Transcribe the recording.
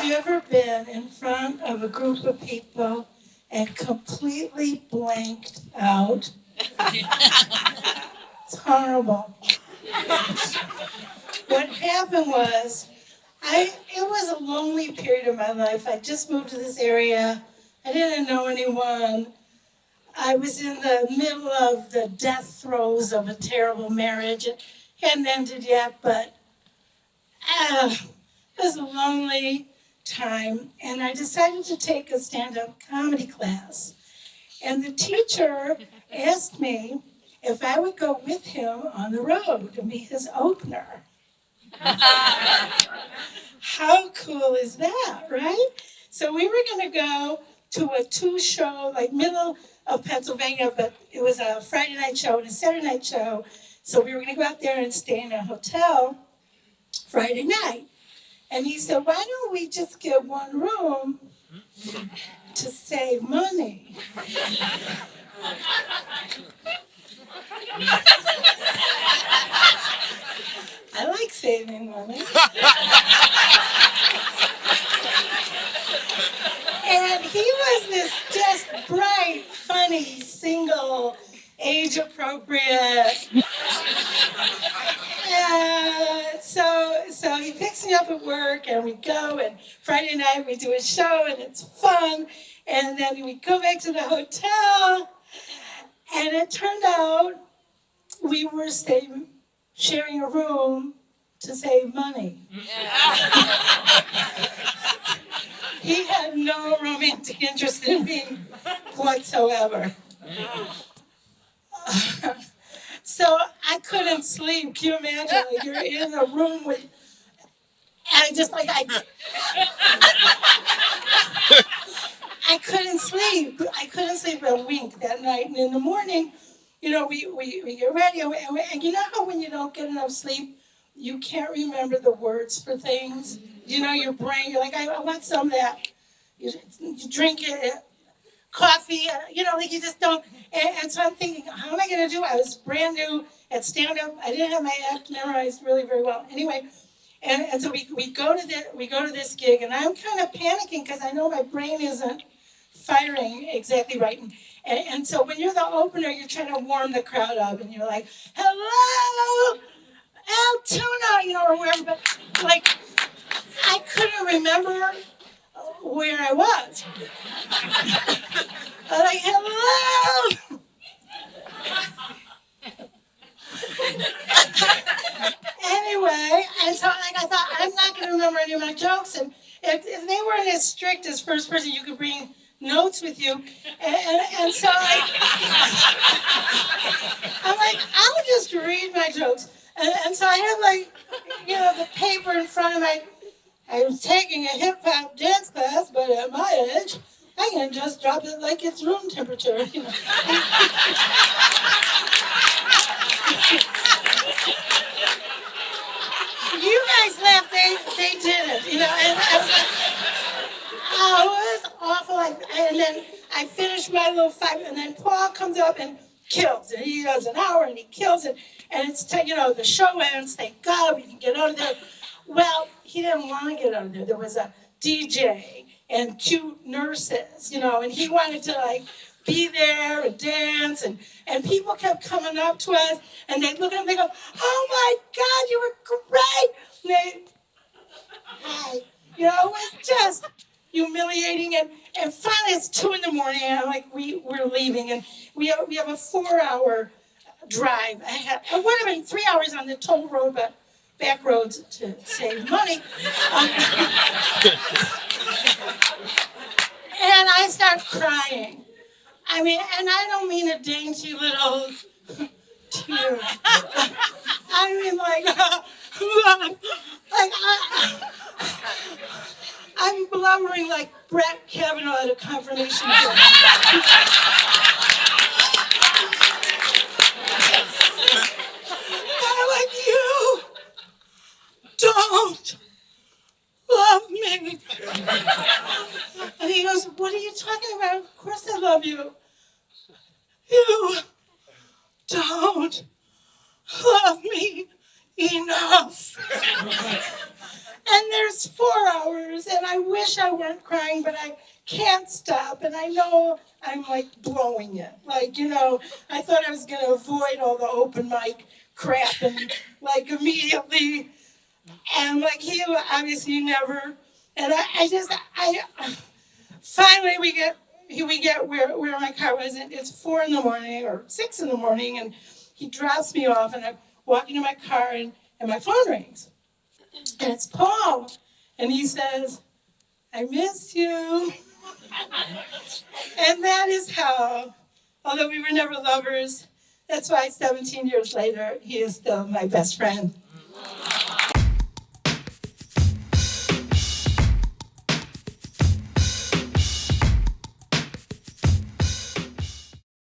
you ever been in front of a group of people and completely blanked out? It's horrible. What happened was, it was a lonely period of my life. I just moved to this area. I didn't know anyone. I was in the middle of the death throes of a terrible marriage. It hadn't ended yet, but it was a lonely time. And I decided to take a stand-up comedy class. And the teacher asked me if I would go with him on the road and be his opener. How cool is that, right? So we were going to go to a two-show, like middle of Pennsylvania, but it was a Friday night show and a Saturday night show. So we were going to go out there and stay in a hotel Friday night. And he said, why don't we just get one room to save money? I like saving money. And he was this just bright, funny, single, age-appropriate. So he picks me up at work, and we go, and Friday night we do a show, and it's fun. And then we go back to the hotel, and it turned out we were sharing a room to save money. He had no romantic interest in me whatsoever. So I couldn't sleep. Can you imagine? Like you're in a room with, I couldn't sleep. I couldn't sleep a wink that night. And in the morning, we get ready. And you know how when you don't get enough sleep, you can't remember the words for things? Your brain, you're like, I want some of that. You drink it, coffee, like you just don't. And so I'm thinking, how am I going to do it? I was brand new at stand-up. I didn't have my act memorized really very well. Anyway, and so we go to this gig, and I'm kind of panicking because I know my brain isn't firing exactly right. And so when you're the opener, you're trying to warm the crowd up, and you're like, hello, Altoona, or wherever. But like, I couldn't remember where I was. I'm like, hello. Anyway, and so I thought, I'm not going to remember any of my jokes. And if they weren't as strict as first person, you could bring notes with you. And so I'm like, I'll just read my jokes. And so I have the paper in front of me. I was taking a hip-hop dance class, but at my age, I can just drop it like it's room temperature. You guys laughed, they didn't, and I was like, oh, it was awful. And then I finished my little 5, and then Paul comes up and kills, and he does an hour, and he kills it, and it's, the show ends, thank God, we can get out of there. Well, he didn't want to get out of there. There was a DJ and cute nurses, and he wanted to, be there and dance, and people kept coming up to us, and they'd look at him and they go, oh my God, you were great! And hi. It was just humiliating, and finally it's 2 a.m, and I'm like, we're leaving, and we have a 4-hour drive. It would have been 3 hours on the toll road, but back roads to save money. And I start crying. I mean, and I don't mean a dainty little tear. I mean I'm blubbering like Brett Kavanaugh at a confirmation hearing. I'm like, you don't love me. And he goes, what are you talking about? Of course I love you. You don't love me enough. And there's 4 hours, and I wish I weren't crying, but I can't stop, and I know I'm like blowing it. Like, I thought I was gonna avoid all the open mic crap and like immediately, and like he obviously never, and I finally we get where my car was, and it's 4 a.m. or 6 a.m, and he drops me off, and I'm walking to my car, and my phone rings. And it's Paul. And he says, I miss you. And that is how, although we were never lovers, that's why 17 years later, he is still my best friend.